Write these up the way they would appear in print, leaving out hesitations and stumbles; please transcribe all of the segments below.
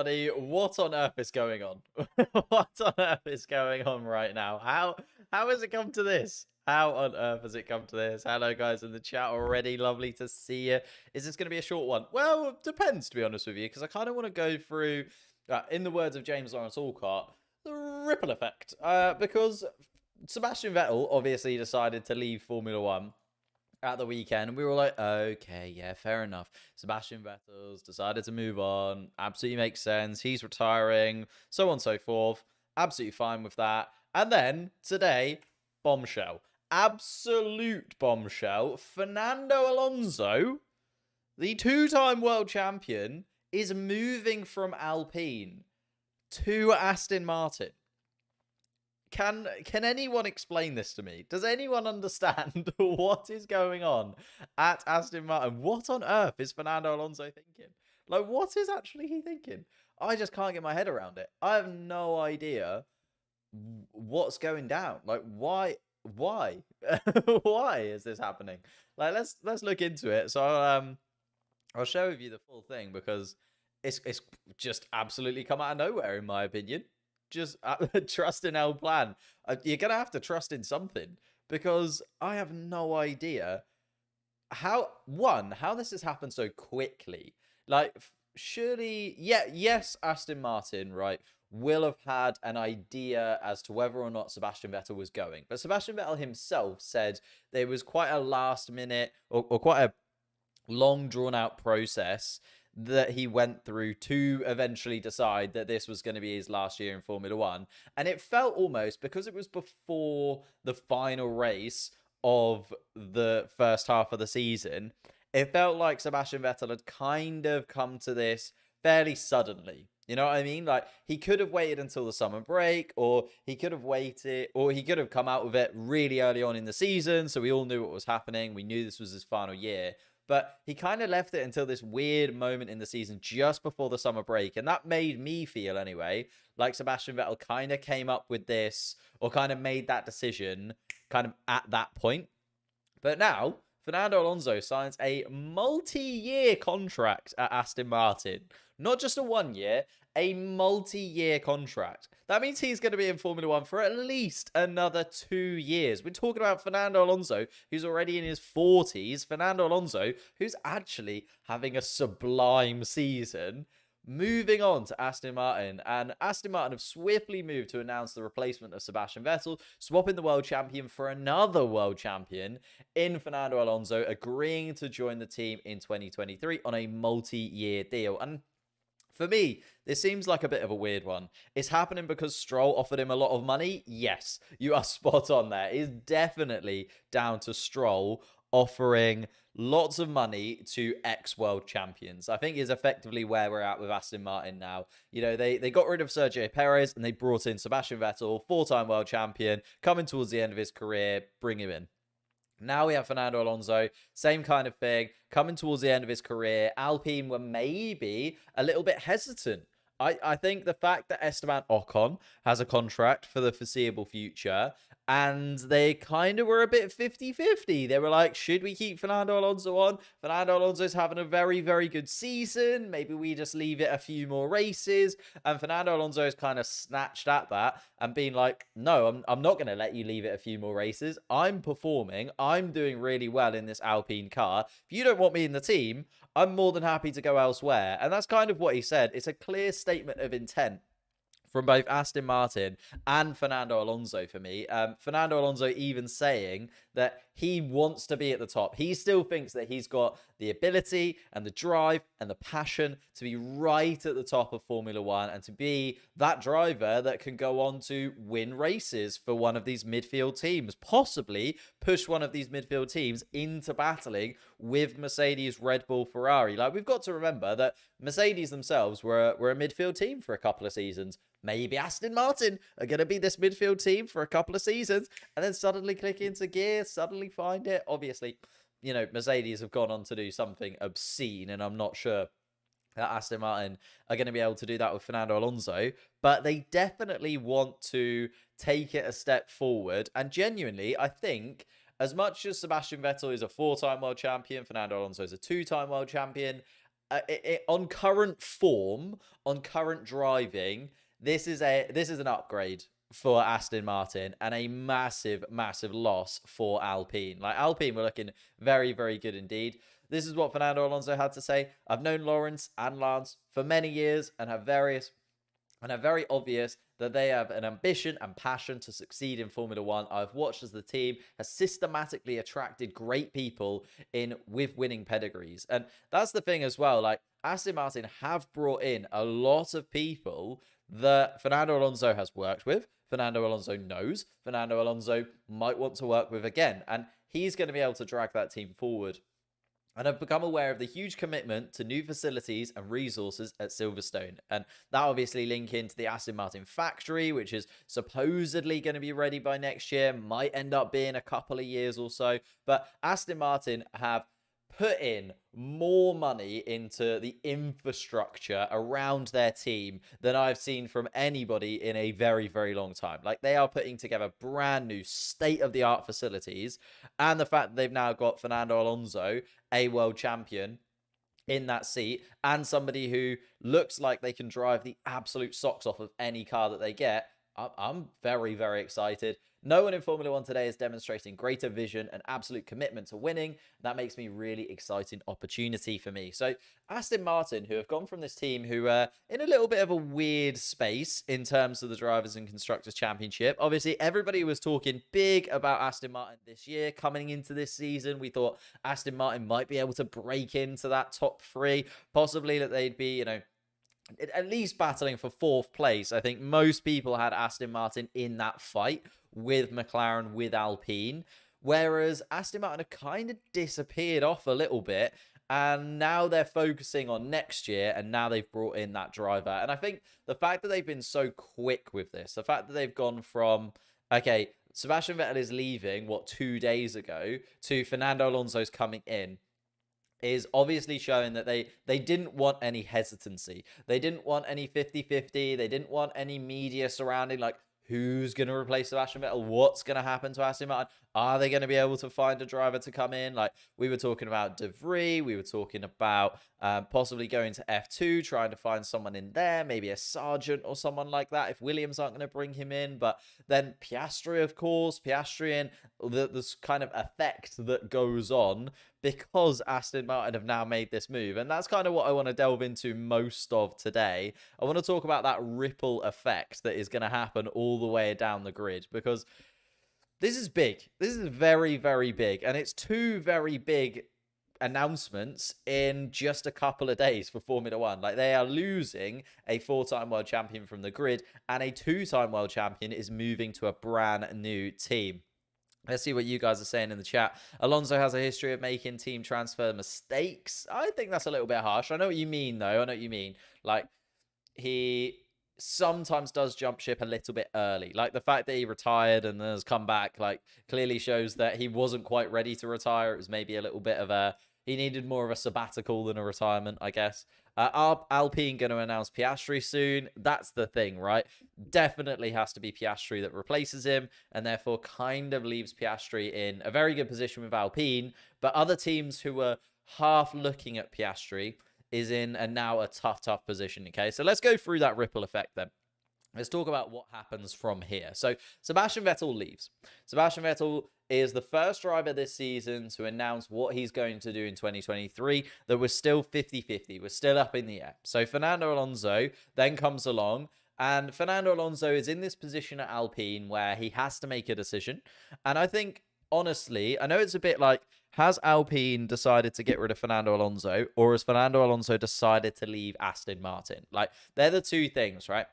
everybody. What on earth is going on? What on earth is going on right now? How has it come to this? How on earth has it come to this? Hello, guys in the chat already. Lovely to see you. Is this going to be a short one? Well, it depends, to be honest with you, because I kind of want to go through, in the words of James Lawrence Alcott, the ripple effect. Because Sebastian Vettel obviously decided to leave Formula One at the weekend, and we were like, okay, yeah, fair enough. Sebastian Vettel's decided to move on. Absolutely makes sense. He's retiring, so on and so forth. Absolutely fine with that. And then today, bombshell. Absolute bombshell. Fernando Alonso, the two-time world champion, is moving from Alpine to Aston Martin. Can anyone explain this to me? Does anyone understand what is going on at Aston Martin? What on earth is Fernando Alonso thinking? Like, what is actually he thinking? I just can't get my head around it. I have no idea what's going down. Like, why why is this happening? Like, let's look into it. So I'll share with you the full thing, because it's just absolutely come out of nowhere, in my opinion. Just trust in our plan. You're gonna have to trust in something, because I have no idea how this has happened so quickly. Like, surely, yeah, yes, Aston Martin, right, will have had an idea as to whether or not Sebastian Vettel was going, but Sebastian Vettel himself said there was quite a last minute or quite a long drawn out process that he went through to eventually decide that this was going to be his last year in Formula One. And it felt almost, because it was before the final race of the first half of the season, it felt like Sebastian Vettel had kind of come to this fairly suddenly. You know what I mean? Like, he could have waited until the summer break, or he could have waited, or he could have come out with it really early on in the season, so we all knew what was happening. We knew this was his final year. But he kind of left it until this weird moment in the season just before the summer break. And that made me feel, anyway, like Sebastian Vettel kind of came up with this, or kind of made that decision kind of at that point. But now, Fernando Alonso signs a multi-year contract at Aston Martin. Not just a 1 year, a multi-year contract. That means he's going to be in Formula One for at least another 2 years. We're talking about Fernando Alonso, who's already in his 40s. Fernando Alonso, who's actually having a sublime season, moving on to Aston Martin. And Aston Martin have swiftly moved to announce the replacement of Sebastian Vettel, swapping the world champion for another world champion in Fernando Alonso, agreeing to join the team in 2023 on a multi-year deal. And for me, this seems like a bit of a weird one. It's happening because Stroll offered him a lot of money. Yes, you are spot on there. It's definitely down to Stroll offering lots of money to ex-world champions. I think is effectively where we're at with Aston Martin now. You know, they got rid of Sergio Perez and they brought in Sebastian Vettel, four-time world champion, coming towards the end of his career, bring him in. Now we have Fernando Alonso, same kind of thing, coming towards the end of his career. Alpine were maybe a little bit hesitant. I think the fact that Esteban Ocon has a contract for the foreseeable future, and they kind of were a bit 50-50. They were like, should we keep Fernando Alonso on? Fernando Alonso's having a very, very good season. Maybe we just leave it a few more races. And Fernando Alonso has kind of snatched at that and been like, no, I'm not going to let you leave it a few more races. I'm performing. I'm doing really well in this Alpine car. If you don't want me in the team, I'm more than happy to go elsewhere. And that's kind of what he said. It's a clear statement of intent from both Aston Martin and Fernando Alonso for me. Fernando Alonso even saying that he wants to be at the top. He still thinks that he's got the ability and the drive and the passion to be right at the top of Formula One and to be that driver that can go on to win races for one of these midfield teams, possibly push one of these midfield teams into battling with Mercedes, Red Bull, Ferrari. Like, we've got to remember that Mercedes themselves were a midfield team for a couple of seasons. Maybe Aston Martin are going to be this midfield team for a couple of seasons and then suddenly click into gear, suddenly find it. Obviously, you know, Mercedes have gone on to do something obscene, and I'm not sure that Aston Martin are going to be able to do that with Fernando Alonso, but they definitely want to take it a step forward. And genuinely, I think, as much as Sebastian Vettel is a four-time world champion, Fernando Alonso is a two-time world champion, on current form, on current driving, this is an upgrade for Aston Martin and a massive, massive loss for Alpine. Like, Alpine were looking very, very good indeed. This is what Fernando Alonso had to say. I've known Lawrence and Lance for many years and are very obvious that they have an ambition and passion to succeed in Formula One. I've watched as the team has systematically attracted great people in with winning pedigrees. And that's the thing as well. Like, Aston Martin have brought in a lot of people that Fernando Alonso has worked with. Fernando Alonso knows. Fernando Alonso might want to work with again. And he's going to be able to drag that team forward. And I've become aware of the huge commitment to new facilities and resources at Silverstone. And that obviously link into the Aston Martin factory, which is supposedly going to be ready by next year, might end up being a couple of years or so. But Aston Martin have put in more money into the infrastructure around their team than I've seen from anybody in a very, very long time. Like, they are putting together brand new state-of-the-art facilities, and the fact that they've now got Fernando Alonso, a world champion, in that seat, and somebody who looks like they can drive the absolute socks off of any car that they get. I'm very, very excited. No one in Formula One today is demonstrating greater vision and absolute commitment to winning. That makes me really exciting opportunity for me. So Aston Martin, who have gone from this team who are in a little bit of a weird space in terms of the Drivers' and Constructors' Championship. Obviously, everybody was talking big about Aston Martin this year. Coming into this season, we thought Aston Martin might be able to break into that top three. Possibly that they'd be, at least battling for fourth place. I think most people had Aston Martin in that fight with McLaren, with Alpine, whereas Aston Martin have kind of disappeared off a little bit, and now they're focusing on next year, and now they've brought in that driver. And I think the fact that they've been so quick with this, the fact that they've gone from, okay, Sebastian Vettel is leaving, 2 days ago, to Fernando Alonso's coming in, is obviously showing that they didn't want any hesitancy. They didn't want any 50-50. They didn't want any media surrounding, like, who's going to replace Sebastian Vettel? What's going to happen to Aston Martin? Are they going to be able to find a driver to come in? Like, we were talking about De Vries. We were talking about possibly going to F2, trying to find someone in there, maybe a Sargeant or someone like that, if Williams aren't going to bring him in. But then Piastri, of course, and this kind of effect that goes on because Aston Martin have now made this move. And that's kind of what I want to delve into most of today. I want to talk about that ripple effect that is going to happen all the way down the grid, because this is big. This is very, very big. And it's two very big announcements in just a couple of days for Formula One. Like, they are losing a 4-time world champion from the grid, and a 2-time world champion is moving to a brand new team. Let's see what you guys are saying in the chat. Alonso has a history of making team transfer mistakes. I think that's a little bit harsh. I know what you mean, though. I know what you mean. Like, he sometimes does jump ship a little bit early. Like, the fact that he retired and then has come back, like, clearly shows that he wasn't quite ready to retire. It was maybe a little bit of a... He needed more of a sabbatical than a retirement, I guess. Alpine going to announce Piastri soon. That's the thing, right? Definitely has to be Piastri that replaces him, and therefore kind of leaves Piastri in a very good position with Alpine. But other teams who were half looking at Piastri is in now a tough position, okay? So let's go through that ripple effect then. Let's talk about what happens from here. So Sebastian Vettel leaves. Sebastian Vettel is the first driver this season to announce what he's going to do in 2023 that was still 50-50. We're still up in the air. So Fernando Alonso then comes along, and Fernando Alonso is in this position at Alpine where he has to make a decision. And I think, honestly, I know it's a bit like, has Alpine decided to get rid of Fernando Alonso, or has Fernando Alonso decided to leave Aston Martin? Like, they're the two things, right?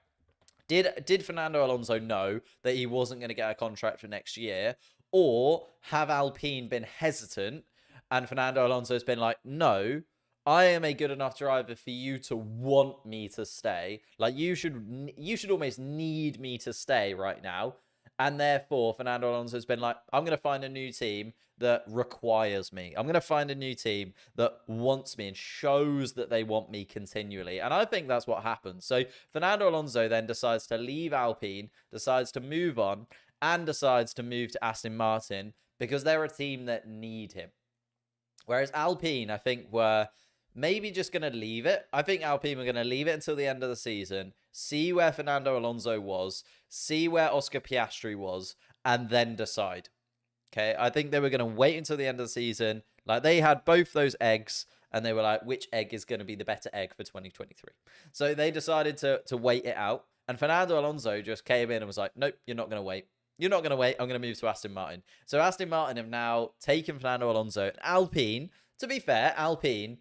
Did Fernando Alonso know that he wasn't going to get a contract for next year? Or have Alpine been hesitant and Fernando Alonso has been like, no, I am a good enough driver for you to want me to stay. Like, you should almost need me to stay right now. And therefore, Fernando Alonso has been like, I'm going to find a new team that requires me. I'm going to find a new team that wants me and shows that they want me continually. And I think that's what happens. So Fernando Alonso then decides to leave Alpine, decides to move on, and decides to move to Aston Martin because they're a team that need him. Whereas Alpine, I think, were maybe just going to leave it. I think Alpine were going to leave it until the end of the season, see where Fernando Alonso was, see where Oscar Piastri was, and then decide. Okay, I think they were going to wait until the end of the season. Like, they had both those eggs, and they were like, which egg is going to be the better egg for 2023? So they decided to wait it out. And Fernando Alonso just came in and was like, nope, you're not going to wait. You're not going to wait. I'm going to move to Aston Martin. So Aston Martin have now taken Fernando Alonso. And Alpine, to be fair, Alpine,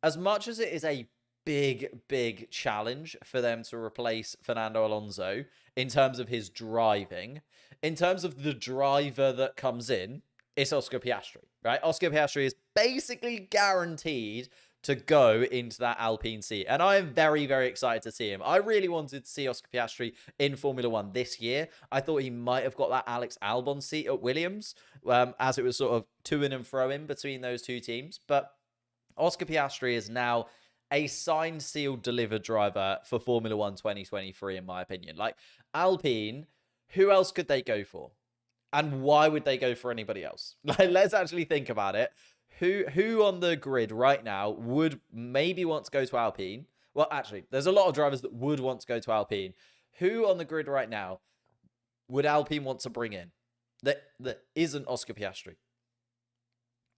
as much as it is a big challenge for them to replace Fernando Alonso in terms of his driving, in terms of the driver that comes in, it's Oscar Piastri, right? Oscar Piastri is basically guaranteed to go into that Alpine seat. And I am very excited to see him. I really wanted to see Oscar Piastri in Formula One this year. I thought he might have got that Alex Albon seat at Williams, as it was sort of to-in and fro-in between those two teams. But Oscar Piastri is now a signed, sealed, delivered driver for Formula One 2023, in my opinion. Like, Alpine, who else could they go for? And why would they go for anybody else? Like, let's actually think about it. Who on the grid right now would maybe want to go to Alpine? Well, actually, there's a lot of drivers that would want to go to Alpine. Who on the grid right now would Alpine want to bring in that isn't Oscar Piastri?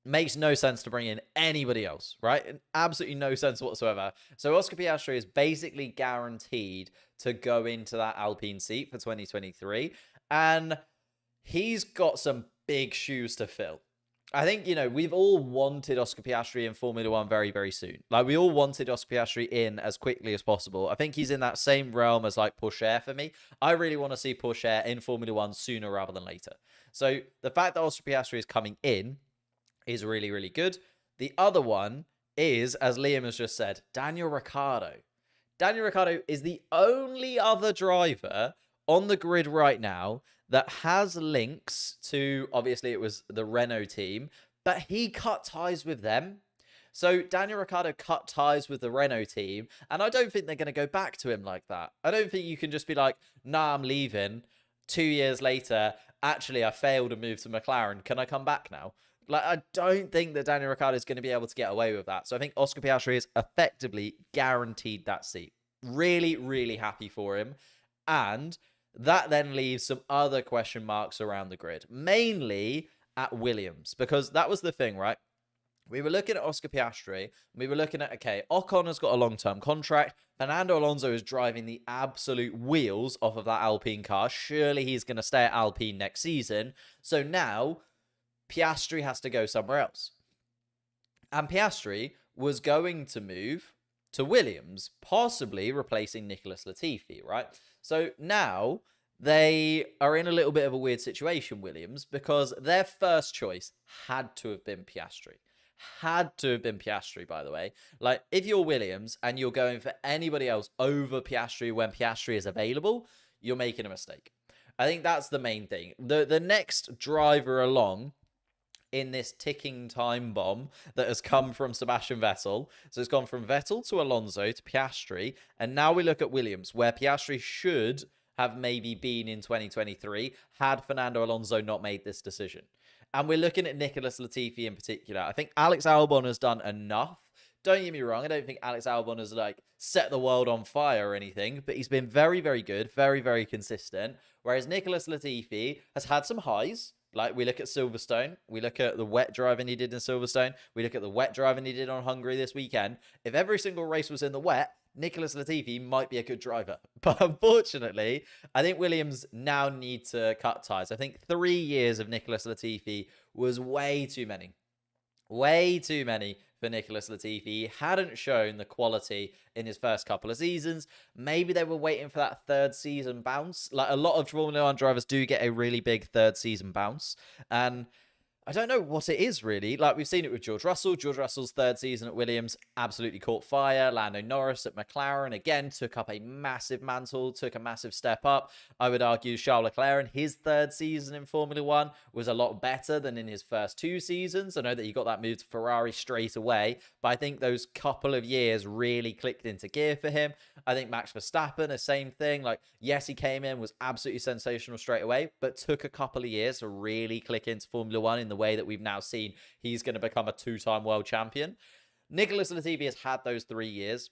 Makes no sense to bring in anybody else, right? Absolutely no sense whatsoever. So Oscar Piastri is basically guaranteed to go into that Alpine seat for 2023. And he's got some big shoes to fill. I think, we've all wanted Oscar Piastri in Formula One very soon. Like, we all wanted Oscar Piastri in as quickly as possible. I think he's in that same realm as, like, Pourchaire for me. I really want to see Pourchaire in Formula One sooner rather than later. So the fact that Oscar Piastri is coming in is really good. The other one is, as Liam has just said, Daniel Ricciardo. Daniel Ricciardo is the only other driver on the grid right now that has links to, obviously it was the Renault team, but he cut ties with them. So Daniel Ricciardo cut ties with the Renault team, and I don't think they're going to go back to him like that. I don't think you can just be like, nah, I'm leaving. 2 years later, actually, I failed and moved to McLaren. Can I come back now? Like, I don't think that Daniel Ricciardo is going to be able to get away with that. So I think Oscar Piastri is effectively guaranteed that seat. Really happy for him. And that then leaves some other question marks around the grid, mainly at Williams, because that was the thing, right? We were looking at Oscar Piastri. We were looking at, okay, Ocon has got a long-term contract. Fernando Alonso is driving the absolute wheels off of that Alpine car. Surely he's going to stay at Alpine next season. So now Piastri has to go somewhere else. And Piastri was going to move to Williams, possibly replacing Nicholas Latifi, right? So now they are in a little bit of a weird situation, Williams, because their first choice had to have been Piastri. Had to have been Piastri, by the way. Like, if you're Williams and you're going for anybody else over Piastri when Piastri is available, you're making a mistake. I think that's the main thing. The next driver along in this ticking time bomb that has come from Sebastian Vettel. So it's gone from Vettel to Alonso to Piastri. And now we look at Williams, where Piastri should have maybe been in 2023 had Fernando Alonso not made this decision. And we're looking at Nicholas Latifi in particular. I think Alex Albon has done enough. Don't get me wrong. I don't think Alex Albon has set the world on fire or anything, but he's been very good, very consistent. Whereas Nicholas Latifi has had some highs. Like, we look at Silverstone, we look at the wet driving he did in Silverstone, we look at the wet driving he did on Hungary this weekend. If every single race was in the wet, Nicholas Latifi might be a good driver. But unfortunately, I think Williams now need to cut ties. I think 3 years of Nicholas Latifi was way too many. Way too many for Nicholas Latifi. He hadn't shown the quality in his first couple of seasons. Maybe they were waiting for that third season bounce. Like, a lot of Formula 1 drivers do get a really big third season bounce. And I don't know what it is, really. Like, we've seen it with George Russell. George Russell's third season at Williams absolutely caught fire. Lando Norris at McLaren, again, took up a massive mantle, took a massive step up. I would argue Charles Leclerc in his third season in Formula 1 was a lot better than in his first 2 seasons. I know that he got that move to Ferrari straight away, but I think those couple of years really clicked into gear for him. I think Max Verstappen, the same thing. Like, yes, he came in, was absolutely sensational straight away, but took a couple of years to really click into Formula 1 in the way that we've now seen he's going to become a 2-time world champion. Nicholas Latifi has had those 3 years.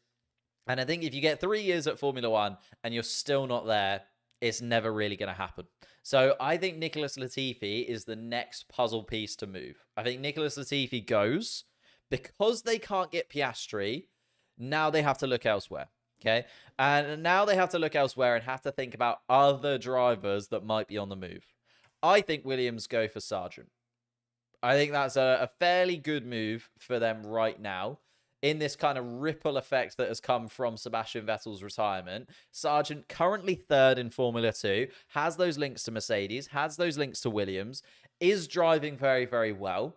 And I think if you get 3 years at Formula One and you're still not there, it's never really going to happen. So I think Nicholas Latifi is the next puzzle piece to move. I think Nicholas Latifi goes because they can't get Piastri. Now they have to look elsewhere. Okay. And now they have to look elsewhere and have to think about other drivers that might be on the move. I think Williams go for Sargeant. I think that's a fairly good move for them right now. In this kind of ripple effect that has come from Sebastian Vettel's retirement. Sargeant, currently 3rd in Formula 2, has those links to Mercedes, has those links to Williams, is driving very, very well,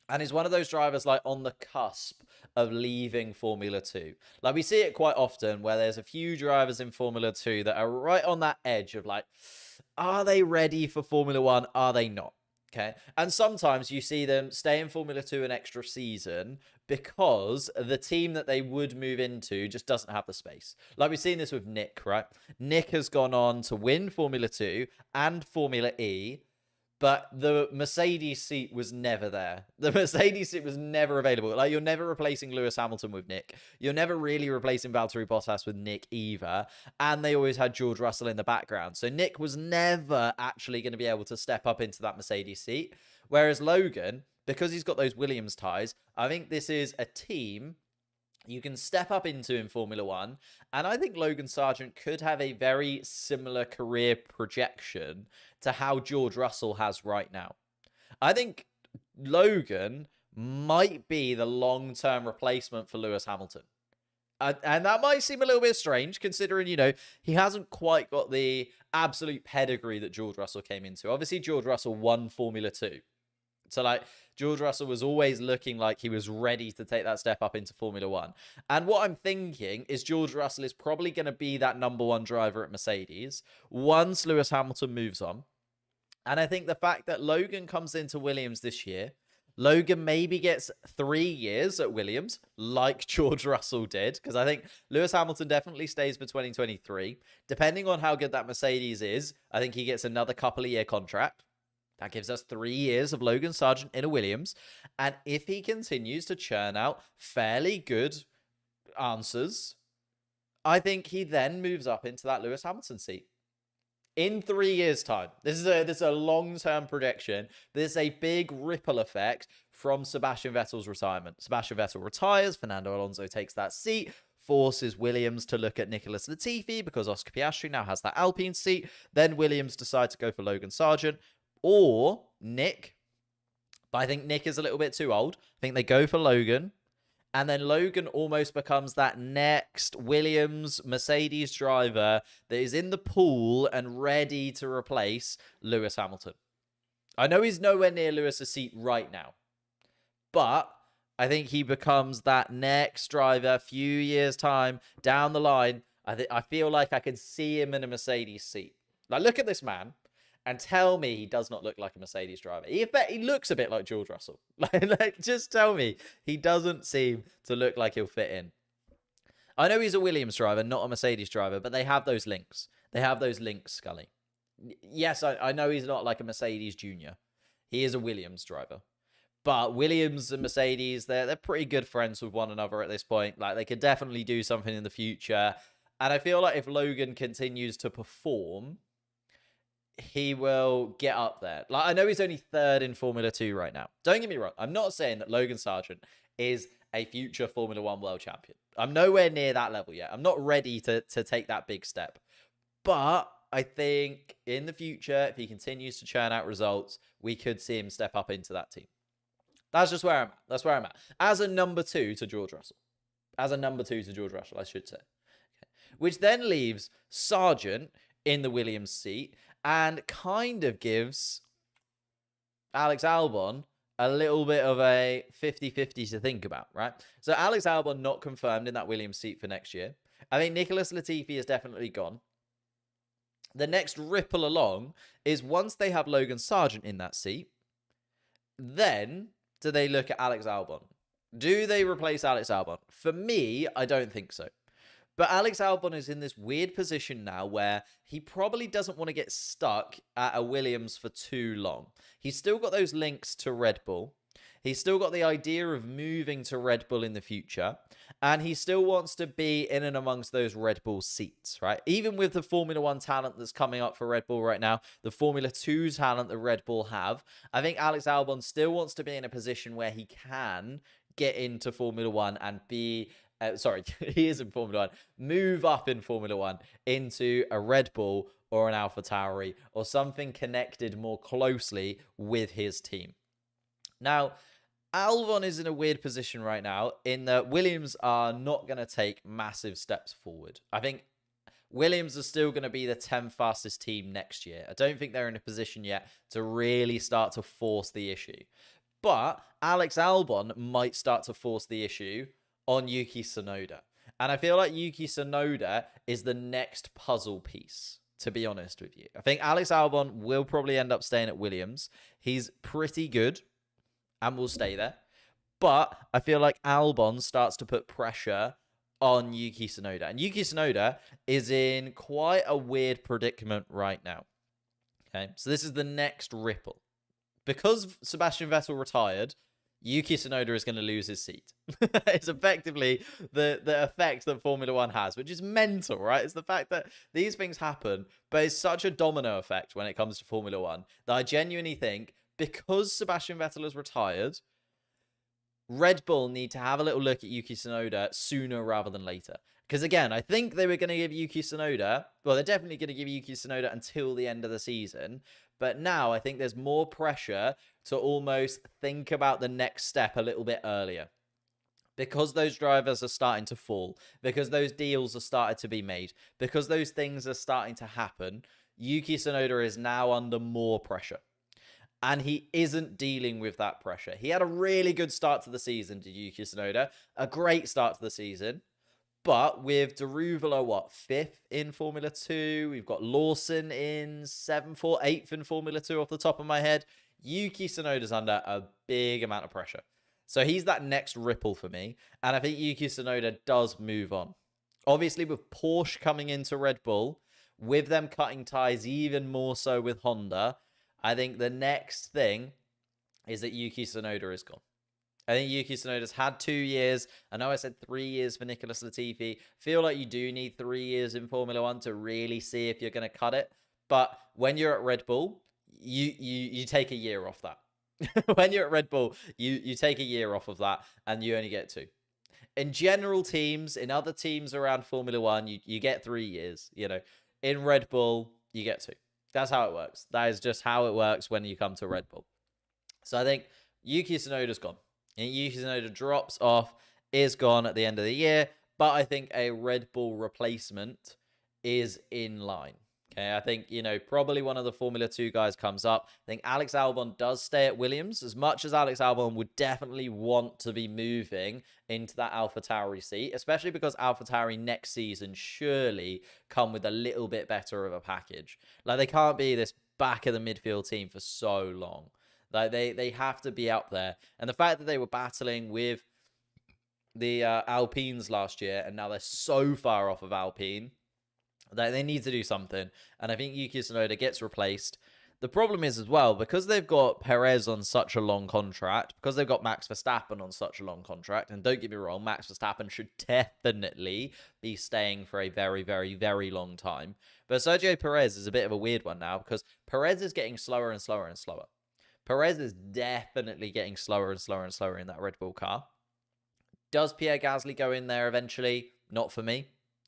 and is one of those drivers like on the cusp of leaving Formula 2. Like we see it quite often where there's a few drivers in Formula 2 that are right on that edge of like, are they ready for Formula 1? Are they not? Okay. And sometimes you see them stay in Formula 2 an extra season because the team that they would move into just doesn't have the space. Like we've seen this with Nick, right? Nick has gone on to win Formula 2 and Formula E, but the Mercedes seat was never there. The Mercedes seat was never available. Like, you're never replacing Lewis Hamilton with Nick. You're never really replacing Valtteri Bottas with Nick either. And they always had George Russell in the background. So Nick was never actually going to be able to step up into that Mercedes seat. Whereas Logan, because he's got those Williams ties, I think this is a team you can step up into in Formula One. And I think Logan Sargeant could have a very similar career projection to how George Russell has right now. I think Logan might be the long-term replacement for Lewis Hamilton. And that might seem a little bit strange considering, you know, he hasn't quite got the absolute pedigree that George Russell came into. Obviously, George Russell won Formula 2. So, like, George Russell was always looking like he was ready to take that step up into Formula 1. And what I'm thinking is George Russell is probably going to be that #1 driver at Mercedes once Lewis Hamilton moves on. And I think the fact that Logan comes into Williams this year, Logan maybe gets 3 years at Williams, like George Russell did, because I think Lewis Hamilton definitely stays for 2023. Depending on how good that Mercedes is, I think he gets another couple of year contract. That gives us 3 years of Logan Sargeant in a Williams. And if he continues to churn out fairly good answers, I think he then moves up into that Lewis Hamilton seat. In 3 years' time. This is a long-term projection. There's a big ripple effect from Sebastian Vettel's retirement. Sebastian Vettel retires. Fernando Alonso takes that seat. Forces Williams to look at Nicholas Latifi because Oscar Piastri now has that Alpine seat. Then Williams decide to go for Logan Sargeant. Or Nick, but I think Nick is a little bit too old. I think they go for Logan, and then Logan almost becomes that next Williams Mercedes driver that is in the pool and ready to replace Lewis Hamilton. I know he's nowhere near Lewis's seat right now, but I think he becomes that next driver, few years time down the line. I feel like I can see him in a Mercedes seat. Like, look at this man. And tell me he does not look like a Mercedes driver. He looks a bit like George Russell. Like, just tell me he doesn't seem to look like he'll fit in. I know he's a Williams driver, not a Mercedes driver, but they have those links. They have those links, Scully. Yes, I know he's not like a Mercedes junior. He is a Williams driver. But Williams and Mercedes, they're pretty good friends with one another at this point. Like, they could definitely do something in the future. And I feel like if Logan continues to perform, he will get up there. Like, I know he's only 3rd in Formula 2 right now. Don't get me wrong. I'm not saying that Logan Sargeant is a future Formula 1 world champion. I'm nowhere near that level yet. I'm not ready to take that big step. But I think in the future, if he continues to churn out results, we could see him step up into that team. That's just where I'm at. That's where I'm at. As a #2 to George Russell. As a #2 to George Russell, I should say. Okay. Which then leaves Sargeant in the Williams seat and kind of gives Alex Albon a little bit of a 50-50 to think about, right? So Alex Albon not confirmed in that Williams seat for next year. I think Nicholas Latifi is definitely gone. The next ripple along is once they have Logan Sargeant in that seat, then do they look at Alex Albon? Do they replace Alex Albon? For me, I don't think so. But Alex Albon is in this weird position now where he probably doesn't want to get stuck at a Williams for too long. He's still got those links to Red Bull. He's still got the idea of moving to Red Bull in the future. And he still wants to be in and amongst those Red Bull seats, right? Even with the Formula 1 talent that's coming up for Red Bull right now, the Formula 2 talent that Red Bull have, I think Alex Albon still wants to be in a position where he can get into Formula 1 and be... he is in Formula 1. Move up in Formula 1 into a Red Bull or an AlphaTauri or something connected more closely with his team. Now, Albon is in a weird position right now in that Williams are not going to take massive steps forward. I think Williams are still going to be the 10th fastest team next year. I don't think they're in a position yet to really start to force the issue. But Alex Albon might start to force the issue on Yuki Tsunoda. And I feel like Yuki Tsunoda is the next puzzle piece, to be honest with you. I think Alex Albon will probably end up staying at Williams. He's pretty good and will stay there. But I feel like Albon starts to put pressure on Yuki Tsunoda. And Yuki Tsunoda is in quite a weird predicament right now. Okay, so this is the next ripple. Because Sebastian Vettel retired, Yuki Tsunoda is going to lose his seat. It's effectively the effect that Formula 1 has, which is mental, right? It's the fact that these things happen, but it's such a domino effect when it comes to Formula 1 that I genuinely think because Sebastian Vettel has retired, Red Bull need to have a little look at Yuki Tsunoda sooner rather than later. Because again, I think they were going to give Yuki Tsunoda, well, they're definitely going to give Yuki Tsunoda until the end of the season. But now I think there's more pressure to almost think about the next step a little bit earlier. Because those drivers are starting to fall, because those deals are starting to be made, because those things are starting to happen, Yuki Tsunoda is now under more pressure. And he isn't dealing with that pressure. He had a really good start to the season, did Yuki Tsunoda. A great start to the season. But with Deruvalo, 5th in Formula 2? We've got Lawson in 7th or 8th in Formula 2 off the top of my head. Yuki Tsunoda's under a big amount of pressure. So he's that next ripple for me. And I think Yuki Tsunoda does move on. Obviously, with Porsche coming into Red Bull, with them cutting ties even more so with Honda, I think the next thing is that Yuki Tsunoda is gone. I think Yuki Tsunoda's had 2 years. I know I said 3 years for Nicholas Latifi. Feel like you do need 3 years in Formula 1 to really see if you're going to cut it. But when you're at Red Bull, you take a year off that. When you're at Red Bull, you take a year off of that and you only get 2. In general teams, in other teams around Formula 1, you get 3 years. You know, in Red Bull, you get 2. That's how it works. That is just how it works when you come to Red Bull. So I think Yuki Tsunoda's gone. And Yuki Tsunoda drops off, is gone at the end of the year. But I think a Red Bull replacement is in line. Okay, I think, probably one of the Formula 2 guys comes up. I think Alex Albon does stay at Williams. As much as Alex Albon would definitely want to be moving into that AlphaTauri seat, especially because AlphaTauri next season surely come with a little bit better of a package. Like, they can't be this back of the midfield team for so long. Like, they have to be up there. And the fact that they were battling with the Alpines last year, and now they're so far off of Alpine, that they need to do something. And I think Yuki Tsunoda gets replaced. The problem is as well, because they've got Perez on such a long contract, because they've got Max Verstappen on such a long contract, and don't get me wrong, Max Verstappen should definitely be staying for a very, very, very long time. But Sergio Perez is a bit of a weird one now, because Perez is getting slower and slower and slower. Perez is definitely getting slower and slower and slower in that Red Bull car. Does Pierre Gasly go in there eventually? Not for me.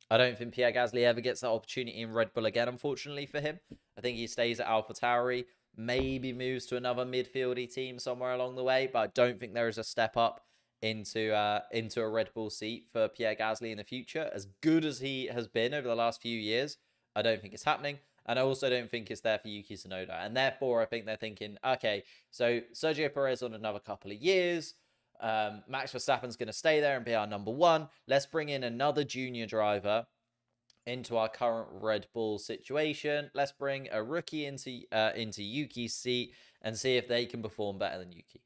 I don't think Pierre Gasly ever gets that opportunity in Red Bull again, unfortunately for him. I think he stays at AlphaTauri, maybe moves to another midfieldy team somewhere along the way, but I don't think there is a step up into a Red Bull seat for Pierre Gasly in the future. As good as he has been over the last few years, I don't think it's happening. And I also don't think it's there for Yuki Tsunoda. And therefore, I think they're thinking, okay, so Sergio Perez on another couple of years. Max Verstappen's going to stay there and be our number 1. Let's bring in another junior driver into our current Red Bull situation. Let's bring a rookie into Yuki's seat and see if they can perform better than Yuki.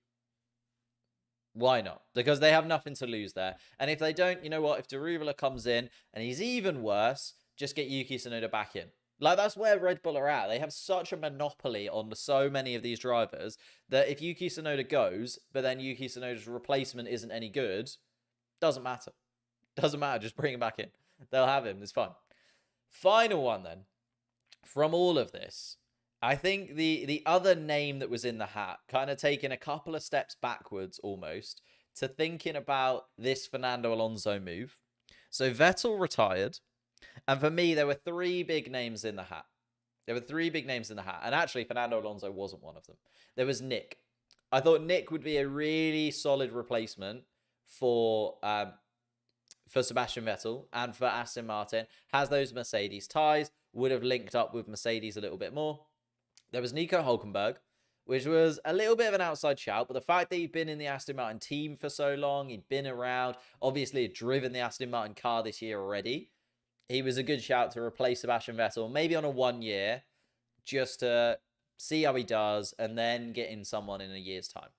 Why not? Because they have nothing to lose there. And if they don't, you know what? If Deruvalo comes in and he's even worse, just get Yuki Tsunoda back in. Like, that's where Red Bull are at. They have such a monopoly on so many of these drivers that if Yuki Tsunoda goes, but then Yuki Tsunoda's replacement isn't any good, doesn't matter. Doesn't matter. Just bring him back in. They'll have him. It's fine. Final one, then. From all of this, I think the other name that was in the hat, kind of taking a couple of steps backwards almost, to thinking about this Fernando Alonso move. So Vettel retired. And for me, there were three big names in the hat. And actually, Fernando Alonso wasn't one of them. There was Nick. I thought Nick would be a really solid replacement for Sebastian Vettel and for Aston Martin. Has those Mercedes ties, would have linked up with Mercedes a little bit more. There was Nico Hülkenberg, which was a little bit of an outside shout, but the fact that he'd been in the Aston Martin team for so long, he'd been around, obviously had driven the Aston Martin car this year already, he was a good shout to replace Sebastian Vettel, maybe on a 1 year, just to see how he does, and then get in someone in a year's time.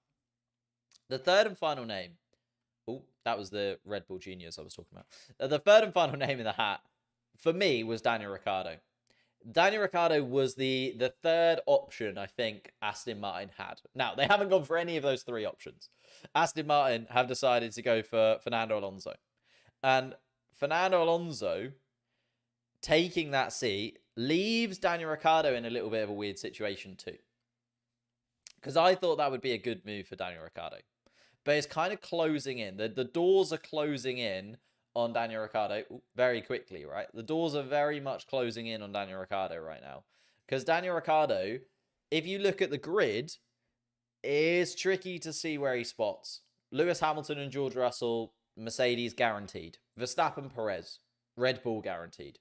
The third and final name, oh, that was the Red Bull Juniors I was talking about. The third and final name in the hat, for me, was Daniel Ricciardo. Daniel Ricciardo was the third option I think Aston Martin had. Now, they haven't gone for any of those three options. Aston Martin have decided to go for Fernando Alonso. And Fernando Alonso taking that seat leaves Daniel Ricciardo in a little bit of a weird situation too. Because I thought that would be a good move for Daniel Ricciardo. But it's kind of closing in. The doors are closing in on Daniel Ricciardo very quickly, right? The doors are very much closing in on Daniel Ricciardo right now. Because Daniel Ricciardo, if you look at the grid, is tricky to see where he spots. Lewis Hamilton and George Russell, Mercedes guaranteed. Verstappen, Perez, Red Bull guaranteed.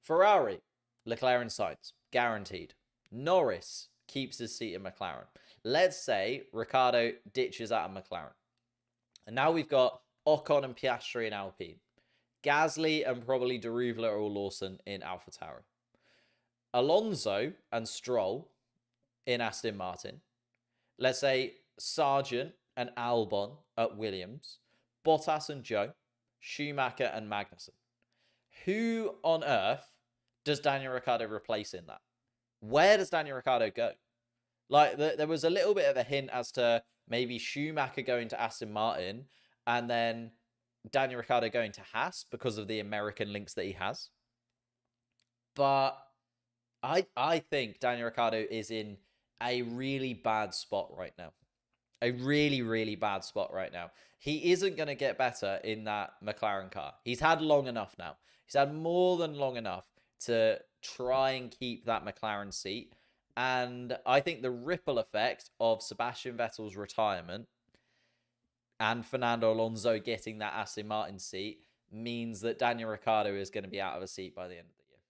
Ferrari, Leclerc and Sainz, guaranteed. Norris keeps his seat in McLaren. Let's say Ricciardo ditches out of McLaren. And now we've got Ocon and Piastri in Alpine. Gasly and probably De Ruyveler or Lawson in AlphaTauri. Alonso and Stroll in Aston Martin. Let's say Sargeant and Albon at Williams. Bottas and Joe. Schumacher and Magnussen. Who on earth does Daniel Ricciardo replace in that? Where does Daniel Ricciardo go? Like, there was a little bit of a hint as to maybe Schumacher going to Aston Martin and then Daniel Ricciardo going to Haas because of the American links that he has. But I think Daniel Ricciardo is in a really bad spot right now. A really, really bad spot right now. He isn't going to get better in that McLaren car. He's had long enough now. He's had more than long enough to try and keep that McLaren seat. And I think the ripple effect of Sebastian Vettel's retirement and Fernando Alonso getting that Aston Martin seat means that Daniel Ricciardo is going to be out of a seat by the end of the year.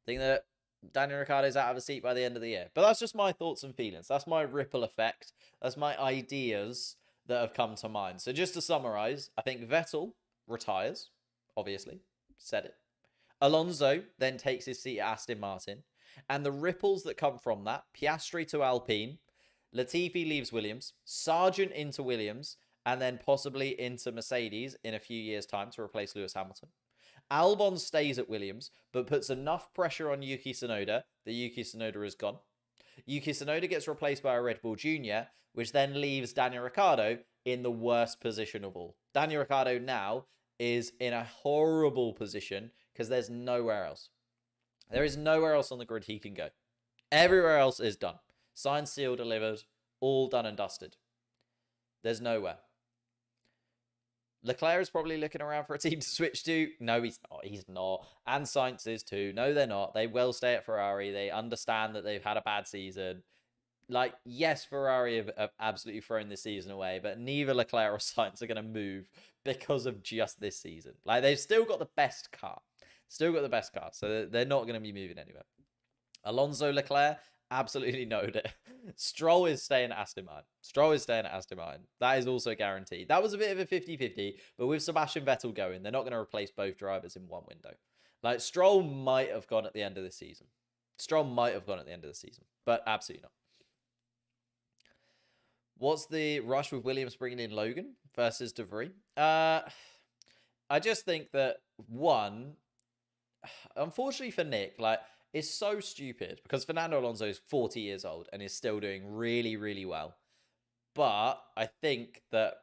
I think that Daniel Ricciardo is out of a seat by the end of the year. But that's just my thoughts and feelings. That's my ripple effect. That's my ideas that have come to mind. So just to summarize, I think Vettel retires, obviously. Said it. Alonso then takes his seat at Aston Martin. And the ripples that come from that, Piastri to Alpine, Latifi leaves Williams, Sargeant into Williams, and then possibly into Mercedes in a few years' time to replace Lewis Hamilton. Albon stays at Williams, but puts enough pressure on Yuki Tsunoda that Yuki Tsunoda is gone. Yuki Tsunoda gets replaced by a Red Bull Junior, which then leaves Daniel Ricciardo in the worst position of all. Daniel Ricciardo now is in a horrible position because there's nowhere else. There is nowhere else on the grid he can go. Everywhere else is done. Signed, sealed, delivered, all done and dusted. There's nowhere. Leclerc is probably looking around for a team to switch to. No, he's not. He's not. And Sainz is too. No, they're not. They will stay at Ferrari. They understand that they've had a bad season. Like, yes, Ferrari have absolutely thrown this season away, but neither Leclerc or Sainz are going to move because of just this season. Like, they've still got the best car. Still got the best car, so they're not going to be moving anywhere. Alonso, Leclerc, absolutely knowed it. Stroll is staying at Aston Martin. Stroll is staying at Aston Martin. That is also guaranteed. That was a bit of a 50-50, but with Sebastian Vettel going, they're not going to replace both drivers in one window. Like, Stroll might have gone at the end of the season. Stroll might have gone at the end of the season, but absolutely not. What's the rush with Williams bringing in Logan versus De Vries? I just think that, one, unfortunately for Nick, like, it's so stupid because Fernando Alonso is 40 years old and is still doing really, really well. But I think that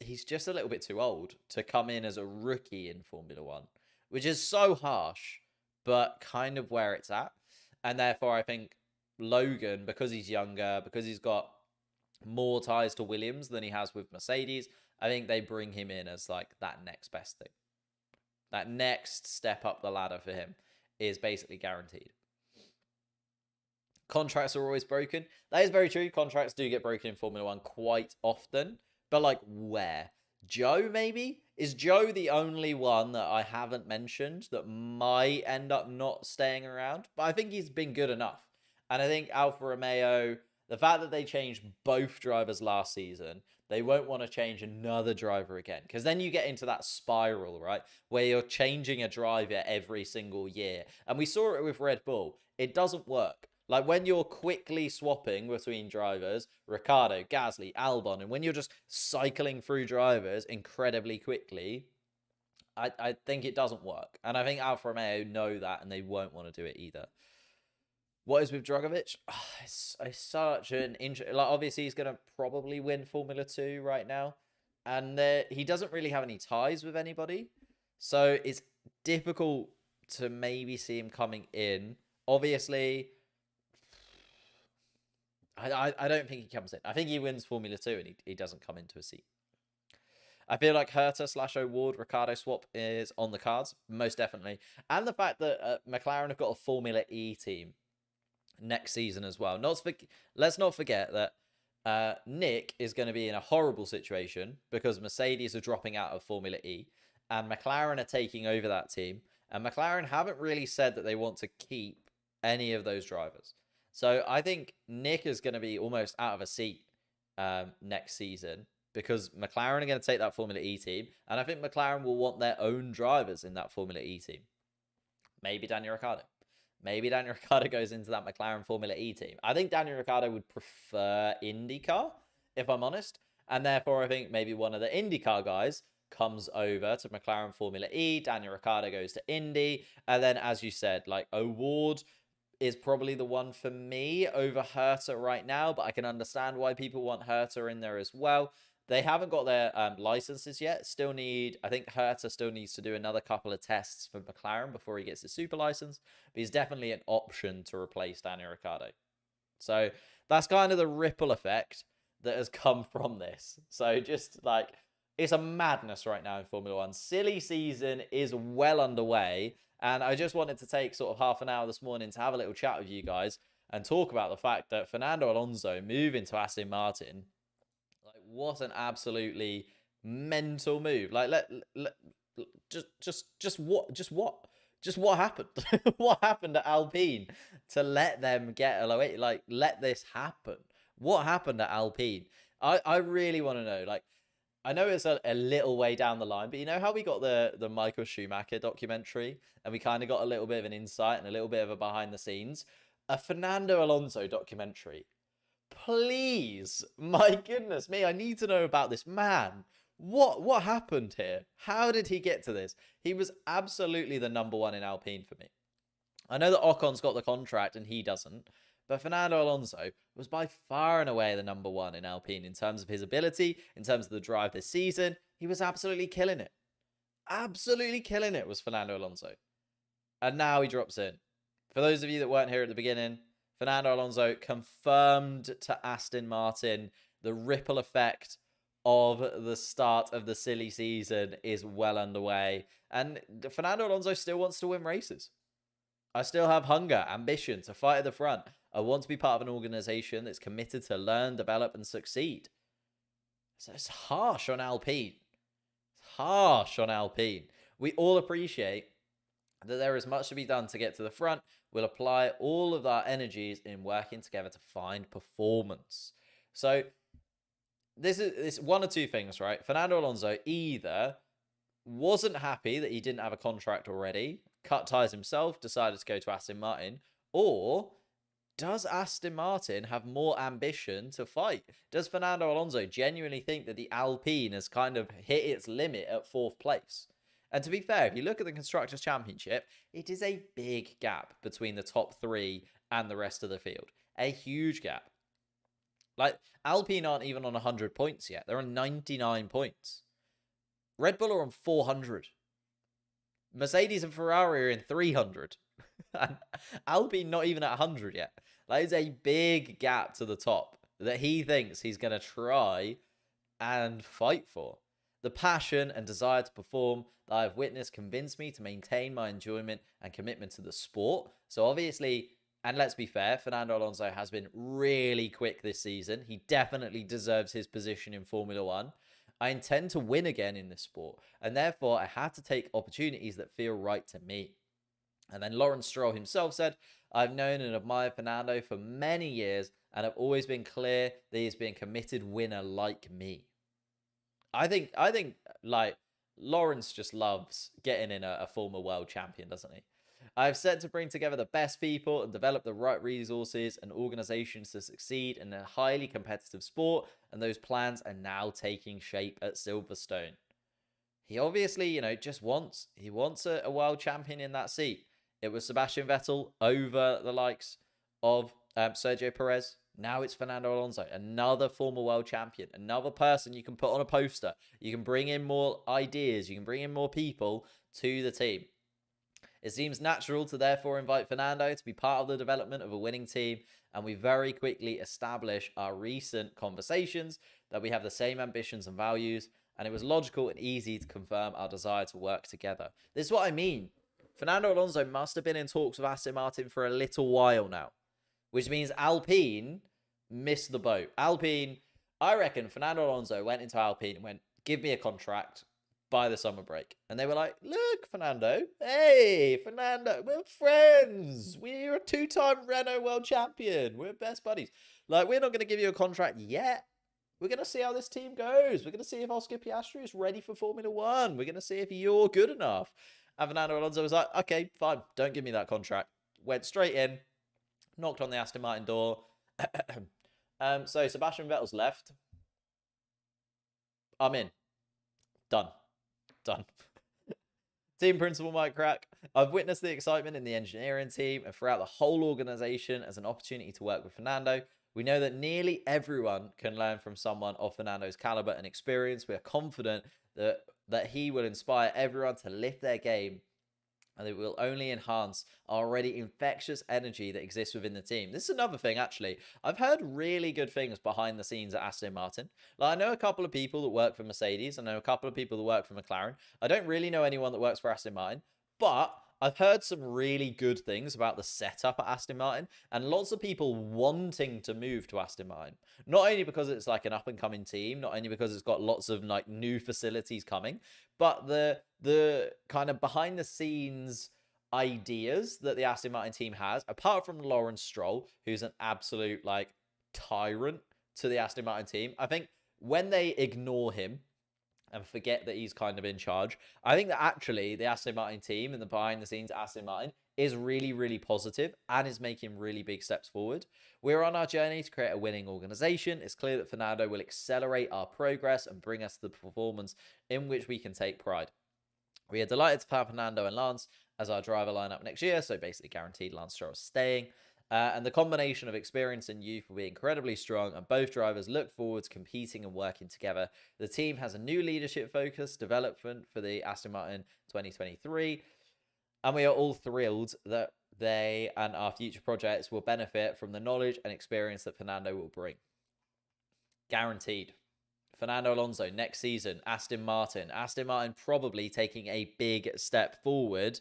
he's just a little bit too old to come in as a rookie in Formula One, which is so harsh, but kind of where it's at. And therefore, I think Logan, because he's younger, because he's got more ties to Williams than he has with Mercedes, I think they bring him in as like that next best thing. That next step up the ladder for him is basically guaranteed. Contracts are always broken. That is very true. Contracts do get broken in Formula One quite often. But like where? Joe, maybe? Is Joe the only one that I haven't mentioned that might end up not staying around? But I think he's been good enough. And I think Alfa Romeo, the fact that they changed both drivers last season, they won't want to change another driver again. Because then you get into that spiral, right? Where you're changing a driver every single year. And we saw it with Red Bull. It doesn't work. Like when you're quickly swapping between drivers, Ricciardo, Gasly, Albon, and when you're just cycling through drivers incredibly quickly, I think it doesn't work. And I think Alfa Romeo know that and they won't want to do it either. What is with Dragovic? Oh, it's such an interesting... Like, obviously, he's going to probably win Formula 2 right now. And he doesn't really have any ties with anybody. So it's difficult to maybe see him coming in. Obviously... I don't think he comes in. I think he wins Formula 2 and he doesn't come into a seat. I feel like Herta/O'Ward Ricciardo swap is on the cards, most definitely. And the fact that McLaren have got a Formula E team next season as well. Let's not forget that Nick is going to be in a horrible situation because Mercedes are dropping out of Formula E and McLaren are taking over that team. And McLaren haven't really said that they want to keep any of those drivers. So I think Nick is going to be almost out of a seat next season because McLaren are going to take that Formula E team. And I think McLaren will want their own drivers in that Formula E team. Maybe Daniel Ricciardo. Maybe Daniel Ricciardo goes into that McLaren Formula E team. I think Daniel Ricciardo would prefer IndyCar, if I'm honest. And therefore, I think maybe one of the IndyCar guys comes over to McLaren Formula E. Daniel Ricciardo goes to Indy. And then, as you said, like O'Ward is probably the one for me over Herta right now, but I can understand why people want Herta in there as well. They haven't got their licenses yet. I think Herta still needs to do another couple of tests for McLaren before he gets his super license, but he's definitely an option to replace Daniel Ricciardo. So that's kind of the ripple effect that has come from this. So just like, it's a madness right now in Formula One. Silly season is well underway. And I just wanted to take sort of half an hour this morning to have a little chat with you guys and talk about the fact that Fernando Alonso moving to Aston Martin, like, what an absolutely mental move. Like, just what happened? What happened at Alpine to let them get a low, like, let this happen? What happened at Alpine? I really want to know. Like, I know it's a little way down the line, but you know how we got the Michael Schumacher documentary and we kind of got a little bit of an insight and a little bit of a behind the scenes? A Fernando Alonso documentary. Please, my goodness me, I need to know about this man. What happened here? How did he get to this? He was absolutely the number one in Alpine for me. I know that Ocon's got the contract and he doesn't. But Fernando Alonso was by far and away the number one in Alpine in terms of his ability, in terms of the drive this season. He was absolutely killing it. Absolutely killing it was Fernando Alonso. And now he drops in. For those of you that weren't here at the beginning, Fernando Alonso confirmed to Aston Martin. The ripple effect of the start of the silly season is well underway. And Fernando Alonso still wants to win races. I still have hunger, ambition to fight at the front. I want to be part of an organization that's committed to learn, develop, and succeed. So it's harsh on Alpine. It's harsh on Alpine. We all appreciate that there is much to be done to get to the front. We'll apply all of our energies in working together to find performance. So this is one or two things, right? Fernando Alonso either wasn't happy that he didn't have a contract already, cut ties himself, decided to go to Aston Martin, or does Aston Martin have more ambition to fight? Does Fernando Alonso genuinely think that the Alpine has kind of hit its limit at fourth place? And to be fair, if you look at the Constructors' Championship, it is a big gap between the top 3 and the rest of the field. A huge gap. Like, Alpine aren't even on 100 points yet. They're on 99 points. Red Bull are on 400. Mercedes and Ferrari are in 300. And Alpine not even at 100 yet. That is a big gap to the top that he thinks he's going to try and fight for. The passion and desire to perform that I've witnessed convince me to maintain my enjoyment and commitment to the sport. So obviously, and let's be fair, Fernando Alonso has been really quick this season. He definitely deserves his position in Formula One. I intend to win again in this sport, and therefore I have to take opportunities that feel right to me. And then Lawrence Stroll himself said, I've known and admired Fernando for many years and have always been clear that he's been a committed winner like me. I think like Lawrence just loves getting in a former world champion, doesn't he? I've set to bring together the best people and develop the right resources and organizations to succeed in a highly competitive sport, and those plans are now taking shape at Silverstone. He obviously, just wants a world champion in that seat. It was Sebastian Vettel over the likes of Sergio Perez. Now it's Fernando Alonso, another former world champion, another person you can put on a poster. You can bring in more ideas. You can bring in more people to the team. It seems natural to therefore invite Fernando to be part of the development of a winning team, and we very quickly establish our recent conversations that we have the same ambitions and values, and it was logical and easy to confirm our desire to work together. This is what I mean. Fernando Alonso must have been in talks with Aston Martin for a little while now, which means Alpine missed the boat. Alpine, I reckon Fernando Alonso went into Alpine and went, give me a contract by the summer break. And they were like, look, Fernando, hey, Fernando, we're friends. We're a 2-time Renault world champion. We're best buddies. Like, we're not going to give you a contract yet. We're going to see how this team goes. We're going to see if Oscar Piastri is ready for Formula One. We're going to see if you're good enough. And Fernando Alonso was like, okay, fine. Don't give me that contract. Went straight in, knocked on the Aston Martin door. So Sebastian Vettel's left. I'm in. Done. Team principal Mike Crack. I've witnessed the excitement in the engineering team and throughout the whole organization as an opportunity to work with Fernando. We know that nearly everyone can learn from someone of Fernando's caliber and experience. We are confident that he will inspire everyone to lift their game, and it will only enhance our already infectious energy that exists within the team. This is another thing, actually. I've heard really good things behind the scenes at Aston Martin. Like, I know a couple of people that work for Mercedes. I know a couple of people that work for McLaren. I don't really know anyone that works for Aston Martin, but I've heard some really good things about the setup at Aston Martin and lots of people wanting to move to Aston Martin. Not only because it's like an up-and-coming team, not only because it's got lots of like new facilities coming, but the kind of behind-the-scenes ideas that the Aston Martin team has, apart from Lawrence Stroll, who's an absolute like tyrant to the Aston Martin team. I think when they ignore him and forget that he's kind of in charge, I think that actually the Aston Martin team and the behind the scenes Aston Martin is really, really positive and is making really big steps forward. We're on our journey to create a winning organization. It's clear that Fernando will accelerate our progress and bring us to the performance in which we can take pride. We are delighted to have Fernando and Lance as our driver lineup next year, so basically guaranteed Lance Stroll is staying. And the combination of experience and youth will be incredibly strong, and both drivers look forward to competing and working together. The team has a new leadership focus development for the Aston Martin 2023, and we are all thrilled that they and our future projects will benefit from the knowledge and experience that Fernando will bring. Guaranteed. Fernando Alonso next season, Aston Martin probably taking a big step forward.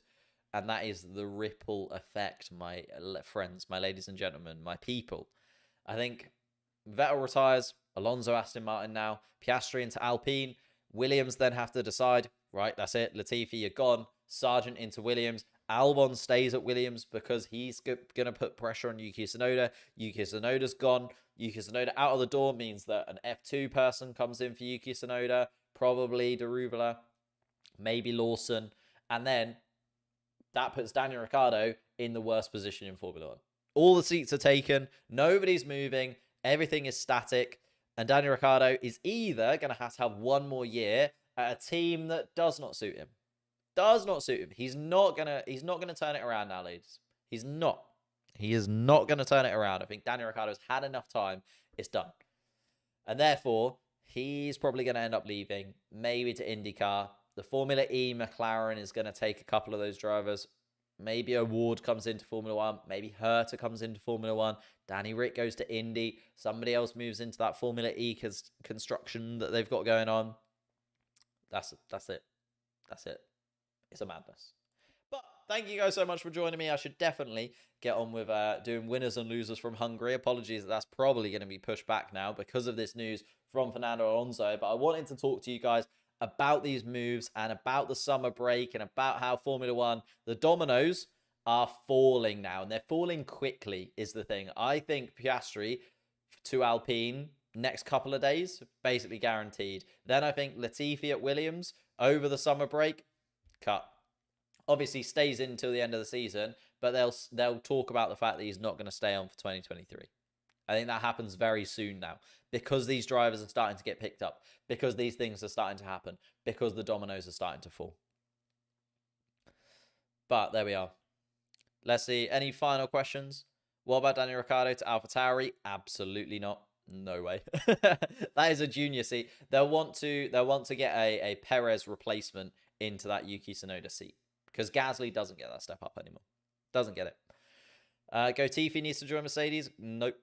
And that is the ripple effect, my friends, my ladies and gentlemen, my people. I think Vettel retires, Alonso, Aston Martin now, Piastri into Alpine. Williams then have to decide, right, that's it. Latifi, you're gone. Sargeant into Williams. Albon stays at Williams because he's going to put pressure on Yuki Tsunoda. Yuki Tsunoda's gone. Yuki Tsunoda out of the door means that an F2 person comes in for Yuki Tsunoda, probably Daruvula, maybe Lawson. And then that puts Daniel Ricciardo in the worst position in Formula One. All the seats are taken. Nobody's moving. Everything is static. And Daniel Ricciardo is either going to have one more year at a team that does not suit him, Does not suit him. He's not gonna turn it around now, ladies. He's not. He is not gonna turn it around. I think Daniel Ricciardo's had enough time. It's done. And therefore, he's probably going to end up leaving, maybe to IndyCar. The Formula E McLaren is going to take a couple of those drivers. Maybe a Ward comes into Formula One. Maybe Herta comes into Formula One. Danny Rick goes to Indy. Somebody else moves into that Formula E construction that they've got going on. That's it. That's it. It's a madness. But thank you guys so much for joining me. I should definitely get on with doing winners and losers from Hungary. Apologies, that's probably going to be pushed back now because of this news from Fernando Alonso. But I wanted to talk to you guys about these moves and about the summer break and about how Formula One, the dominoes are falling now. And they're falling quickly is the thing. I think Piastri to Alpine next couple of days, basically guaranteed. Then I think Latifi at Williams over the summer break, cut. Obviously stays in until the end of the season, but they'll talk about the fact that he's not going to stay on for 2023. I think that happens very soon now because these drivers are starting to get picked up, because these things are starting to happen, because the dominoes are starting to fall. But there we are. Let's see. Any final questions? What about Daniel Ricciardo to AlphaTauri? Absolutely not. No way. That is a junior seat. They'll want to get a Perez replacement into that Yuki Tsunoda seat. Because Gasly doesn't get that step up anymore. Doesn't get it. Gotifi needs to join Mercedes. Nope.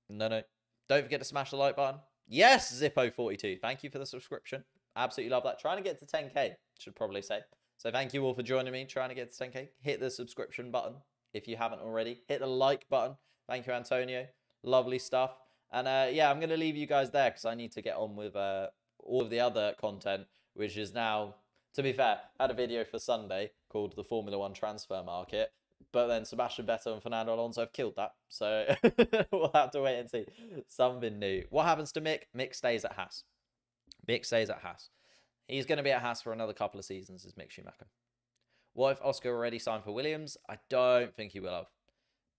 No. Don't forget to smash the like button. Yes, Zippo42. Thank you for the subscription. Absolutely love that. Trying to get to 10K, should probably say. So thank you all for joining me. Trying to get to 10K. Hit the subscription button if you haven't already. Hit the like button. Thank you, Antonio. Lovely stuff. And yeah, I'm going to leave you guys there because I need to get on with all of the other content, which is now... To be fair, I had a video for Sunday called the Formula One transfer market, but then Sebastian Vettel and Fernando Alonso have killed that. So we'll have to wait and see. Something new. What happens to Mick? Mick stays at Haas. Mick stays at Haas. He's going to be at Haas for another couple of seasons as Mick Schumacher. What if Oscar already signed for Williams? I don't think he will have.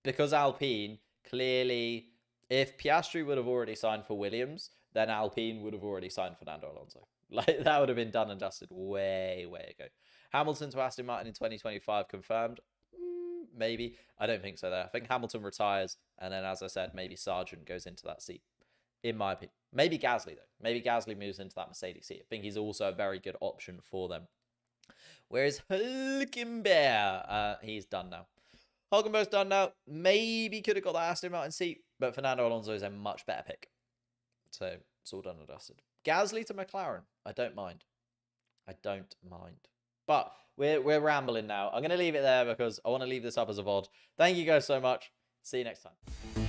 Because Alpine, clearly, if Piastri would have already signed for Williams, then Alpine would have already signed Fernando Alonso. Like, that would have been done and dusted way ago. Hamilton to Aston Martin in 2025 confirmed? Maybe. I don't think so, though. I think Hamilton retires, and then, as I said, maybe Sargeant goes into that seat, in my opinion. Maybe Gasly, though. Maybe Gasly moves into that Mercedes seat. I think he's also a very good option for them. Whereas Hülkenberg, he's done now. Hülkenberg's done now. Maybe could have got that Aston Martin seat, but Fernando Alonso is a much better pick. So, it's all done and dusted. Gasly to McLaren. I don't mind. But we're rambling now. I'm going to leave it there because I want to leave this up as a VOD. Thank you guys so much. See you next time.